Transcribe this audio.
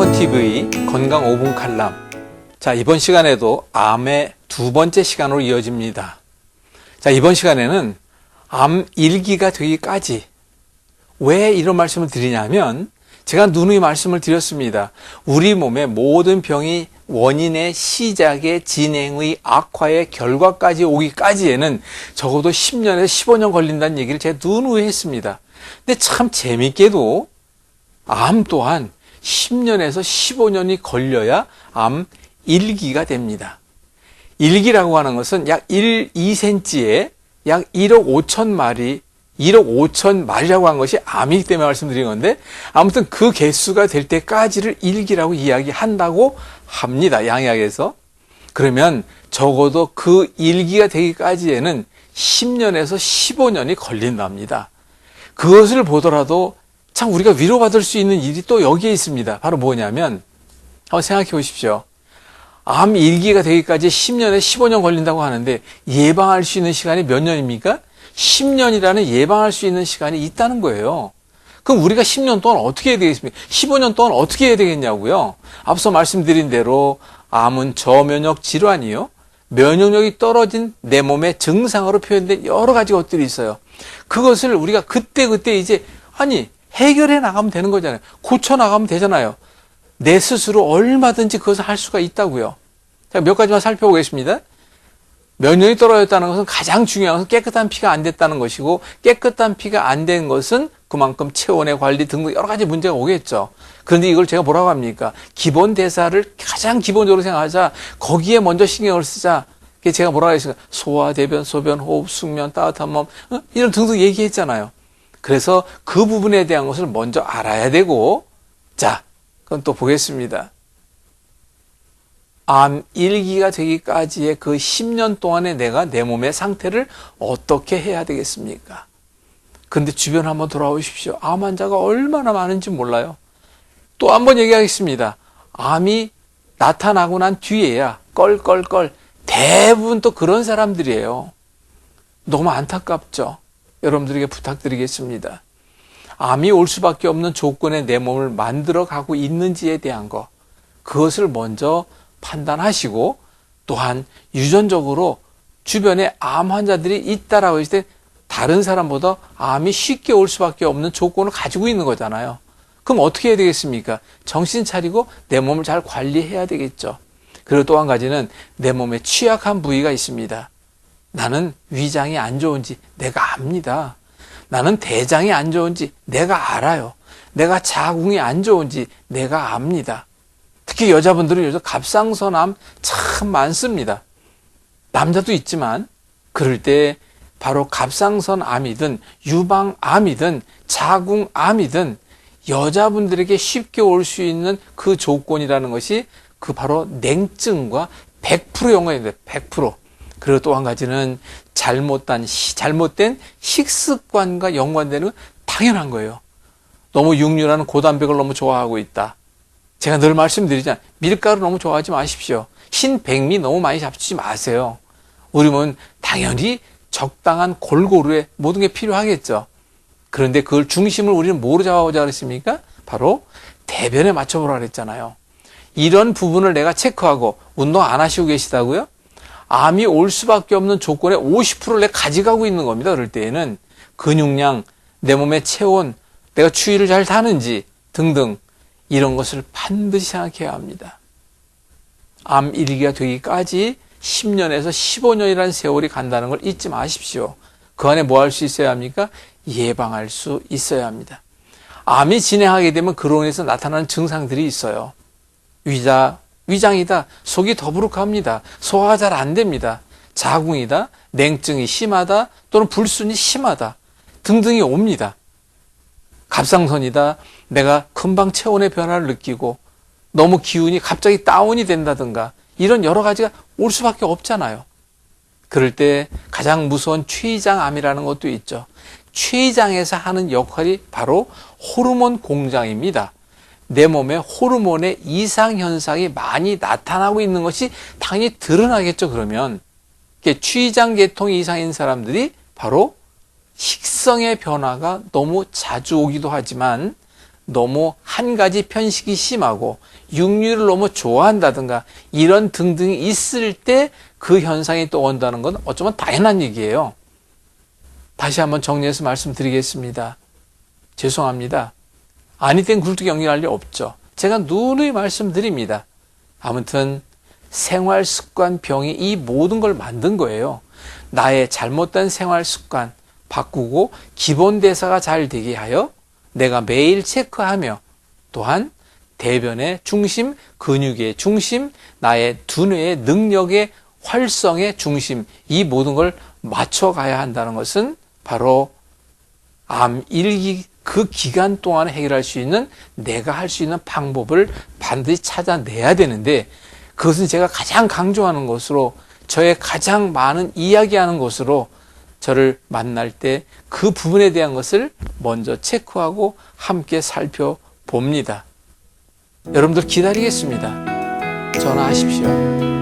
한번TV 건강 5분 칼럼. 자, 이번 시간에도 암의 두 번째 시간으로 이어집니다. 자, 이번 시간에는 암 일기가 되기까지, 왜 이런 말씀을 드리냐면, 제가 누누이 말씀을 드렸습니다. 우리 몸의 모든 병이 원인의 시작의 진행의 악화의 결과까지 오기까지에는 적어도 10년에서 15년 걸린다는 얘기를 제가 누누이 했습니다. 근데 참 재밌게도 암 또한 10년에서 15년이 걸려야 암 1기가 됩니다. 1기라고 하는 것은 약 2cm에 약 1억 5천 마리, 1억 5천 마리라고 한 것이 암이기 때문에 말씀드린 건데, 아무튼 그 개수가 될 때까지를 1기라고 이야기한다고 합니다. 양의학에서. 그러면 적어도 그 1기가 되기까지에는 10년에서 15년이 걸린답니다. 그것을 보더라도 참 우리가 위로받을 수 있는 일이 또 여기에 있습니다. 바로 뭐냐면, 한번 생각해 보십시오. 암 1기가 되기까지 10년에 15년 걸린다고 하는데 예방할 수 있는 시간이 몇 년입니까? 10년이라는 예방할 수 있는 시간이 있다는 거예요. 그럼 우리가 10년 동안 어떻게 해야 되겠습니까? 15년 동안 어떻게 해야 되겠냐고요? 앞서 말씀드린 대로 암은 저면역 질환이요. 면역력이 떨어진 내 몸의 증상으로 표현된 여러 가지 것들이 있어요. 그것을 우리가 그때그때 이제 해결해 나가면 되는 거잖아요. 고쳐 나가면 되잖아요. 내 스스로 얼마든지 그것을 할 수가 있다고요. 자, 몇 가지만 살펴보겠습니다. 면역이 떨어졌다는 것은 가장 중요한 것은 깨끗한 피가 안 됐다는 것이고, 깨끗한 피가 안 된 것은 그만큼 체온의 관리 등등 여러 가지 문제가 오겠죠. 그런데 이걸 제가 뭐라고 합니까? 기본 대사를 가장 기본적으로 생각하자. 거기에 먼저 신경을 쓰자. 그게 제가 뭐라고 했습니까? 소화, 대변, 소변, 호흡, 숙면, 따뜻한 몸, 이런 등등 얘기했잖아요. 그래서 그 부분에 대한 것을 먼저 알아야 되고, 자, 그럼 또 보겠습니다. 암 1기가 되기까지의 그 10년 동안에 내가 내 몸의 상태를 어떻게 해야 되겠습니까? 그런데 주변 한번 돌아오십시오. 암 환자가 얼마나 많은지 몰라요. 또 한번 얘기하겠습니다. 암이 나타나고 난 뒤에야 껄껄껄 대부분 또 그런 사람들이에요. 너무 안타깝죠? 여러분들에게 부탁드리겠습니다. 암이 올 수밖에 없는 조건에 내 몸을 만들어 가고 있는지에 대한 것, 그것을 먼저 판단하시고, 또한 유전적으로 주변에 암 환자들이 있다라고 했을 때 다른 사람보다 암이 쉽게 올 수밖에 없는 조건을 가지고 있는 거잖아요. 그럼 어떻게 해야 되겠습니까? 정신 차리고 내 몸을 잘 관리해야 되겠죠. 그리고 또 한 가지는 내 몸에 취약한 부위가 있습니다. 나는 위장이 안 좋은지 내가 압니다. 나는 대장이 안 좋은지 내가 알아요. 내가 자궁이 안 좋은지 내가 압니다. 특히 여자분들은 요즘 갑상선암 참 많습니다. 남자도 있지만 그럴 때 바로 갑상선암이든 유방암이든 자궁암이든 여자분들에게 쉽게 올 수 있는 그 조건이라는 것이 그 바로 냉증과 100% 연관입니다. 100%. 그리고 또 한 가지는 잘못된 식습관과 연관되는 건 당연한 거예요. 너무 육류라는 고단백을 너무 좋아하고 있다. 제가 늘 말씀드리잖아요. 밀가루 너무 좋아하지 마십시오. 흰 백미 너무 많이 잡수지 마세요. 우리 몸은 당연히 적당한 골고루의 모든 게 필요하겠죠. 그런데 그걸 중심을 우리는 뭐로 잡아보자 그랬습니까? 바로 대변에 맞춰보라 그랬잖아요. 이런 부분을 내가 체크하고 운동 안 하시고 계시다고요? 암이 올 수밖에 없는 조건의 50%를 내가 가져가고 있는 겁니다. 그럴 때에는 근육량, 내 몸의 체온, 내가 추위를 잘 타는지 등등 이런 것을 반드시 생각해야 합니다. 암 1기가 되기까지 10년에서 15년이라는 세월이 간다는 걸 잊지 마십시오. 그 안에 뭐 할 수 있어야 합니까? 예방할 수 있어야 합니다. 암이 진행하게 되면 그로 인해서 나타나는 증상들이 있어요. 위장이다. 속이 더부룩합니다. 소화가 잘 안 됩니다. 자궁이다. 냉증이 심하다. 또는 불순이 심하다. 등등이 옵니다. 갑상선이다. 내가 금방 체온의 변화를 느끼고 너무 기운이 갑자기 다운이 된다든가 이런 여러 가지가 올 수밖에 없잖아요. 그럴 때 가장 무서운 췌장암이라는 것도 있죠. 췌장에서 하는 역할이 바로 호르몬 공장입니다. 내 몸에 호르몬의 이상 현상이 많이 나타나고 있는 것이 당연히 드러나겠죠. 그러면 췌장 계통 이상인 사람들이 바로 식성의 변화가 너무 자주 오기도 하지만 너무 한 가지 편식이 심하고 육류를 너무 좋아한다든가 이런 등등이 있을 때 그 현상이 또 온다는 건 어쩌면 당연한 얘기예요. 다시 한번 정리해서 말씀드리겠습니다. 죄송합니다. 아니 땐 굴뚝 연결할 리 없죠. 제가 누누이 말씀드립니다. 아무튼 생활 습관 병이 이 모든 걸 만든 거예요. 나의 잘못된 생활 습관 바꾸고 기본 대사가 잘 되게 하여 내가 매일 체크하며 또한 대변의 중심, 근육의 중심, 나의 두뇌의 능력의 활성의 중심, 이 모든 걸 맞춰가야 한다는 것은 바로 암 1기 그 기간 동안에 해결할 수 있는 내가 할 수 있는 방법을 반드시 찾아내야 되는데, 그것은 제가 가장 강조하는 것으로, 저의 가장 많은 이야기하는 것으로 저를 만날 때 그 부분에 대한 것을 먼저 체크하고 함께 살펴봅니다. 여러분들 기다리겠습니다. 전화하십시오.